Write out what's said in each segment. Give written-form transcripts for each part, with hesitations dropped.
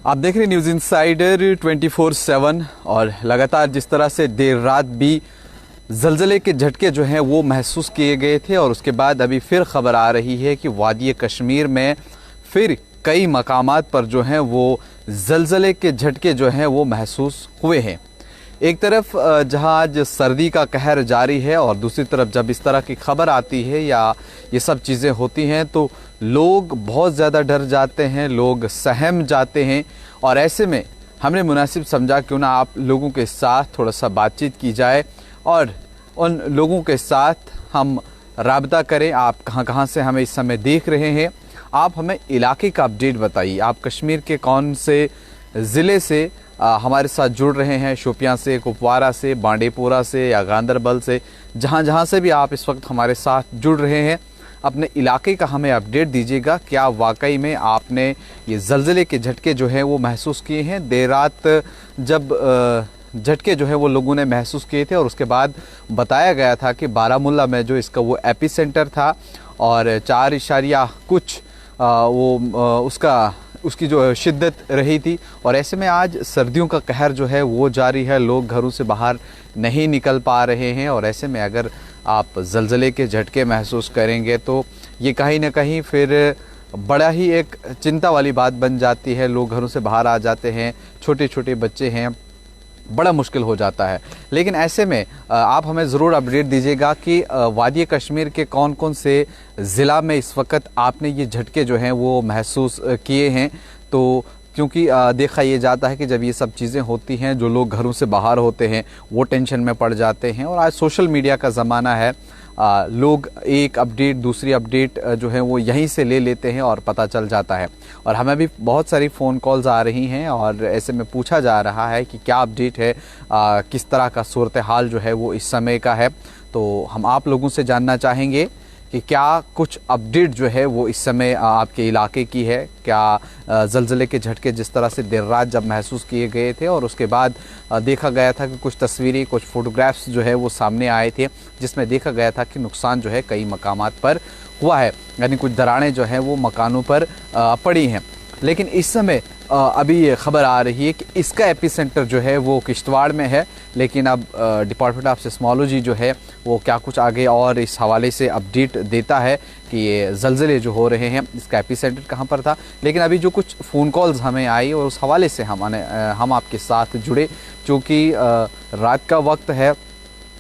आप देख रहे हैं न्यूज़ इनसाइडर 24/7 और लगातार जिस तरह से देर रात भी ज़लज़ले के झटके जो हैं वो महसूस किए गए थे और उसके बाद अभी फिर ख़बर आ रही है कि वादी कश्मीर में फिर कई मकामात पर जो हैं वो ज़लज़ले के झटके जो हैं वो महसूस हुए हैं। एक तरफ जहां आज सर्दी का कहर जारी है और दूसरी तरफ जब इस तरह की खबर आती है या ये सब चीज़ें होती हैं तो लोग बहुत ज़्यादा डर जाते हैं, लोग सहम जाते हैं और ऐसे में हमने मुनासिब समझा क्यों ना आप लोगों के साथ थोड़ा सा बातचीत की जाए और उन लोगों के साथ हम राबता करें। आप कहां से हमें इस समय देख रहे हैं, आप हमें इलाके का अपडेट बताइए। आप कश्मीर के कौन से ज़िले से हमारे साथ जुड़ रहे हैं? शोपियां से, कुपवारा से, बांडीपोरा से या गांदरबल से, जहां से भी आप इस वक्त हमारे साथ जुड़ रहे हैं, अपने इलाके का हमें अपडेट दीजिएगा। क्या वाकई में आपने ये ज़लज़ले के झटके जो हैं वो महसूस किए हैं? देर रात जब झटके जो है वो लोगों ने महसूस किए थे और उसके बाद बताया गया था कि बारामुल्ला में जो इसका वो एपी सेंटर था और 4 कुछ उसकी जो शिद्दत रही थी और ऐसे में आज सर्दियों का कहर जो है वो जारी है, लोग घरों से बाहर नहीं निकल पा रहे हैं और ऐसे में अगर आप ज़लज़ले के झटके महसूस करेंगे तो ये कहीं ना कहीं फिर बड़ा ही एक चिंता वाली बात बन जाती है। लोग घरों से बाहर आ जाते हैं, छोटे छोटे बच्चे हैं, बड़ा मुश्किल हो जाता है। लेकिन ऐसे में आप हमें ज़रूर अपडेट दीजिएगा कि वादी कश्मीर के कौन कौन से ज़िला में इस वक्त आपने ये झटके जो हैं वो महसूस किए हैं। तो क्योंकि देखा ये जाता है कि जब ये सब चीज़ें होती हैं, जो लोग घरों से बाहर होते हैं वो टेंशन में पड़ जाते हैं और आज सोशल मीडिया का ज़माना है, लोग एक अपडेट दूसरी अपडेट जो है वो यहीं से ले लेते हैं और पता चल जाता है। और हमें भी बहुत सारी फ़ोन कॉल्स आ रही हैं और ऐसे में पूछा जा रहा है कि क्या अपडेट है, किस तरह का सूरत हाल जो है वो इस समय का है। तो हम आप लोगों से जानना चाहेंगे कि क्या कुछ अपडेट जो है वो इस समय आपके इलाके की है। क्या ज़लज़ले के झटके जिस तरह से देर रात जब महसूस किए गए थे और उसके बाद देखा गया था कि कुछ तस्वीरें, कुछ फ़ोटोग्राफ्स जो है वो सामने आए थे जिसमें देखा गया था कि नुकसान जो है कई मकामात पर हुआ है, यानी कुछ दरारें जो हैं वो मकानों पर पड़ी हैं। लेकिन इस समय अभी ये खबर आ रही है कि इसका एपी सेंटर जो है वो किश्तवाड़ में है। लेकिन अब डिपार्टमेंट ऑफ सिस्मोलॉजी जो है वो क्या कुछ आगे और इस हवाले से अपडेट देता है कि ये ज़लज़ले जो हो रहे हैं इसका एपी सेंटर कहाँ पर था। लेकिन अभी जो कुछ फ़ोन कॉल्स हमें आई और उस हवाले से हम आपके साथ जुड़े, चूँकि रात का वक्त है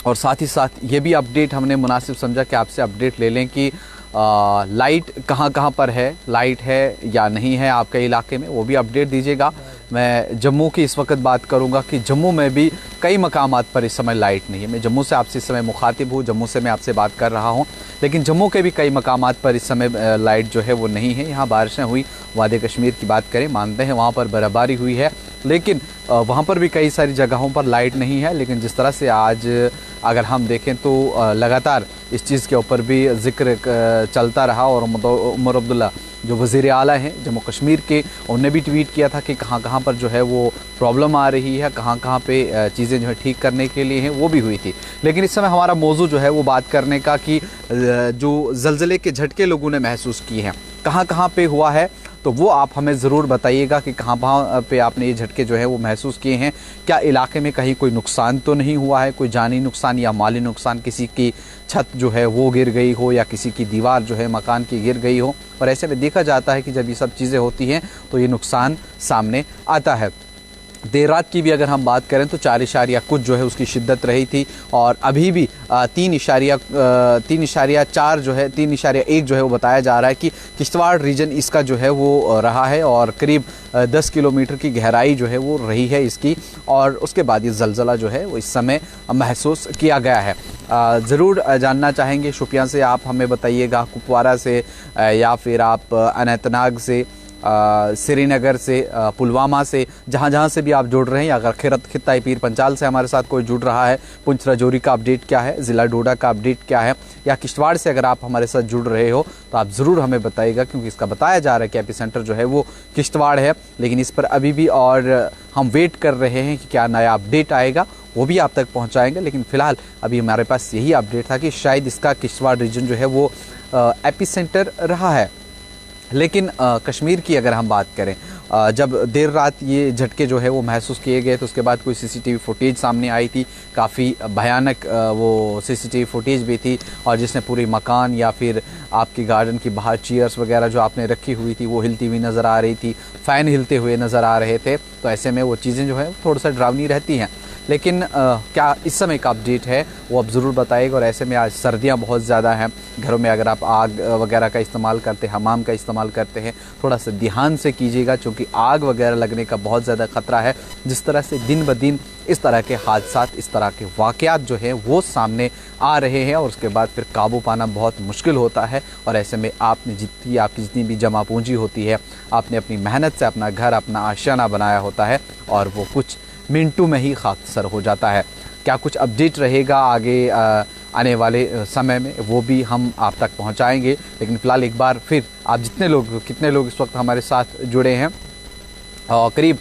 और साथ ही साथ ये भी अपडेट हमने मुनासिब समझा कि आपसे अपडेट ले लें कि लाइट कहाँ पर है, लाइट है या नहीं है आपके इलाके में, वो भी अपडेट दीजिएगा। मैं जम्मू की इस वक्त बात करूंगा कि जम्मू में भी कई मकामात पर इस समय लाइट नहीं है। मैं जम्मू से आपसे इस समय मुखातिब हूँ, जम्मू से मैं आपसे बात कर रहा हूँ, लेकिन जम्मू के भी कई मकामात पर इस समय लाइट जो है वो नहीं है। यहाँ बारिशें हुई, वादी कश्मीर की बात करें, मानते हैं वहाँ पर बर्फ़बारी हुई है, लेकिन वहाँ पर भी कई सारी जगहों पर लाइट नहीं है। लेकिन जिस तरह से आज अगर हम देखें तो लगातार इस चीज़ के ऊपर भी ज़िक्र चलता रहा और उमर अब्दुल्ला जो वज़ीर आला हैं जम्मू कश्मीर के, उन्होंने भी ट्वीट किया था कि कहाँ पर जो है वो प्रॉब्लम आ रही है, कहाँ पे चीज़ें जो है ठीक करने के लिए हैं, वो भी हुई थी। लेकिन इस समय हमारा मौजू जो है वो बात करने का कि जो ज़लज़ले के झटके लोगों ने महसूस किए हैं कहाँ पे हुआ है, तो वो आप हमें ज़रूर बताइएगा कि कहाँ पे आपने ये झटके जो है वो महसूस किए हैं। क्या इलाके में कहीं कोई नुकसान तो नहीं हुआ है, कोई जानी नुकसान या माली नुकसान, किसी की छत जो है वो गिर गई हो या किसी की दीवार जो है मकान की गिर गई हो। और ऐसे में देखा जाता है कि जब ये सब चीज़ें होती हैं तो ये नुकसान सामने आता है। देर रात की भी अगर हम बात करें तो 4 कुछ जो है उसकी शिद्दत रही थी और अभी भी 3.4 जो है 3.1 जो है वो बताया जा रहा है कि किश्तवाड़ रीजन इसका जो है वो रहा है और करीब 10 किलोमीटर की गहराई जो है वो रही है इसकी। और उसके बाद ये ज़लज़ला जो है वो इस समय महसूस किया गया है। ज़रूर जानना चाहेंगे, शोपियां से आप हमें बताइएगा, कुपवारा से या फिर आप अनंतनाग से, श्रीनगर से, पुलवामा से, जहाँ से भी आप जुड़ रहे हैं। अगर खित्ता पीर पंचाल से हमारे साथ कोई जुड़ रहा है, पुंछ राजौरी का अपडेट क्या है, ज़िला डोडा का अपडेट क्या है, या किश्तवाड़ से अगर आप हमारे साथ जुड़ रहे हो तो आप ज़रूर हमें बताइएगा, क्योंकि इसका बताया जा रहा है कि एपी सेंटर जो है वो किश्तवाड़ है। लेकिन इस पर अभी भी और हम वेट कर रहे हैं कि क्या नया अपडेट आएगा, वो भी आप तक पहुँचाएँगे। लेकिन फ़िलहाल अभी हमारे पास यही अपडेट था कि शायद इसका किश्तवाड़ रीजन जो है वो एपी सेंटर रहा है। लेकिन कश्मीर की अगर हम बात करें जब देर रात ये झटके जो है वो महसूस किए गए तो उसके बाद कोई सीसीटीवी फुटेज सामने आई थी, काफ़ी भयानक वो सीसीटीवी फुटेज भी थी, और जिसने पूरी मकान या फिर आपके गार्डन की बाहर चेयर्स वगैरह जो आपने रखी हुई थी वो हिलती हुई नज़र आ रही थी, फ़ैन हिलते हुए नज़र आ रहे थे। तो ऐसे में वो चीज़ें जो है थोड़ा सा डरावनी रहती हैं। लेकिन क्या इस समय का अपडेट है वो आप ज़रूर बताइएगा। और ऐसे में आज सर्दियां बहुत ज़्यादा हैं, घरों में अगर आप आग वगैरह का इस्तेमाल करते हैं, हमाम का इस्तेमाल करते हैं, थोड़ा सा ध्यान से कीजिएगा, क्योंकि आग वगैरह लगने का बहुत ज़्यादा ख़तरा है। जिस तरह से दिन ब दिन इस तरह के हादसात, इस तरह के वाक़यात जो हैं वो सामने आ रहे हैं और उसके बाद फिर काबू पाना बहुत मुश्किल होता है। और ऐसे में आपकी जितनी भी जमा पूंजी होती है, आपने अपनी मेहनत से अपना घर, अपना आशियाना बनाया होता है और वो कुछ मिनटों में ही खाकसर हो जाता है। क्या कुछ अपडेट रहेगा आगे आने वाले समय में, वो भी हम आप तक पहुंचाएंगे। लेकिन फ़िलहाल एक बार फिर आप कितने लोग इस वक्त हमारे साथ जुड़े हैं, करीब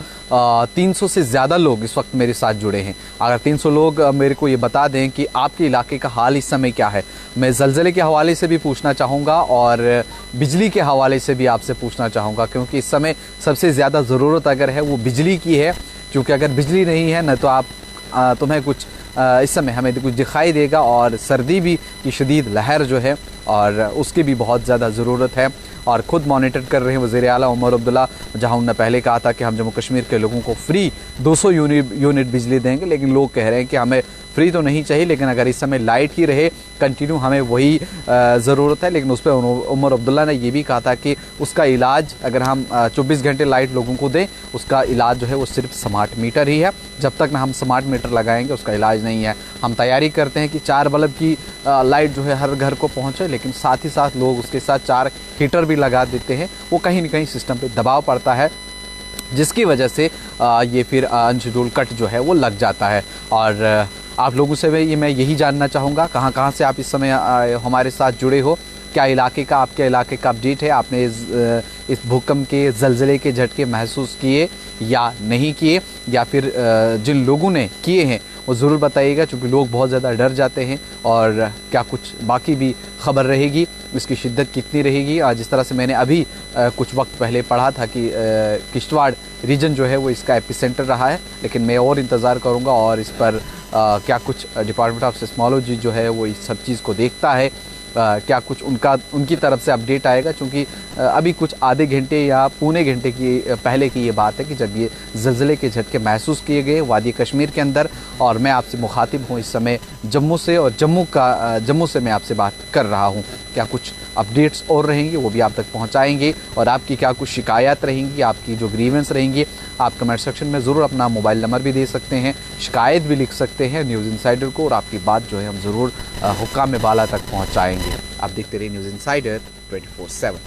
300 से ज़्यादा लोग इस वक्त मेरे साथ जुड़े हैं। अगर 300 लोग मेरे को ये बता दें कि आपके इलाके का हाल इस समय क्या है। मैं ज़लज़ले के हवाले से भी पूछना चाहूँगा और बिजली के हवाले से भी आपसे पूछना चाहूँगा, क्योंकि इस समय सबसे ज़्यादा ज़रूरत अगर है वो बिजली की है। क्योंकि अगर बिजली नहीं है न तो तुम्हें कुछ इस समय हमें कुछ दिखाई देगा, और सर्दी भी की शदीद लहर जो है और उसकी भी बहुत ज़्यादा ज़रूरत है। और ख़ुद मॉनिटर कर रहे हैं वज़ीर आला उमर अब्दुल्ला, जहां उन्होंने पहले कहा था कि हम जम्मू कश्मीर के लोगों को फ्री 200 यूनिट बिजली देंगे, लेकिन लोग कह रहे हैं कि हमें फ्री तो नहीं चाहिए, लेकिन अगर इस समय लाइट ही रहे कंटिन्यू हमें वही ज़रूरत है। लेकिन उस पर उमर अब्दुल्ला ने ये भी कहा था कि उसका इलाज, अगर हम 24 घंटे लाइट लोगों को दें, उसका इलाज जो है वो सिर्फ स्मार्ट मीटर ही है। जब तक ना हम स्मार्ट मीटर लगाएंगे उसका इलाज नहीं है। हम तैयारी करते हैं कि 4 बल्ब की लाइट जो है हर घर को पहुँचे, लेकिन साथ ही साथ लोग उसके साथ 4 हीटर भी लगा देते हैं। वो कहीं ना कहीं सिस्टम पर दबाव पड़ता है, जिसकी वजह से ये फिर अनशेड्यूल कट जो है वो लग जाता है। और आप लोगों से मैं यही जानना चाहूँगा कहाँ से आप इस समय हमारे साथ जुड़े हो, क्या आपके इलाके का अपडेट है, आपने इस भूकंप के ज़लज़ले के झटके महसूस किए या नहीं किए, या फिर जिन लोगों ने किए हैं वो ज़रूर बताइएगा, क्योंकि लोग बहुत ज़्यादा डर जाते हैं। और क्या कुछ बाकी भी ख़बर रहेगी, इसकी शिद्दत कितनी रहेगी। जिस तरह से मैंने अभी कुछ वक्त पहले पढ़ा था कि किश्तवाड़ रीजन जो है वो इसका एपिसेंटर रहा है, लेकिन मैं और इंतज़ार करूँगा और इस पर क्या कुछ डिपार्टमेंट ऑफ सिस्मोलॉजी जो है वो इस सब चीज़ को देखता है, क्या कुछ उनकी तरफ से अपडेट आएगा। क्योंकि अभी कुछ आधे घंटे या पौने घंटे की पहले की ये बात है कि जब ये ज़लज़ले के झटके महसूस किए गए वादी कश्मीर के अंदर, और मैं आपसे मुखातिब हूँ इस समय जम्मू से, और जम्मू से मैं आपसे बात कर रहा हूँ। क्या कुछ अपडेट्स और रहेंगे वो भी आप तक पहुँचाएँगे, और आपकी क्या कुछ शिकायत रहेंगी, आपकी जो ग्रीवेंस रहेंगी, आप कमेंट सेक्शन में ज़रूर अपना मोबाइल नंबर भी दे सकते हैं, शिकायत भी लिख सकते हैं न्यूज़ इनसाइडर को, और आपकी बात जो है हम ज़रूर हुक्काम बाला तक पहुँचाएँगे। आप देखते रहिए न्यूज़ इनसाइडर 24/7।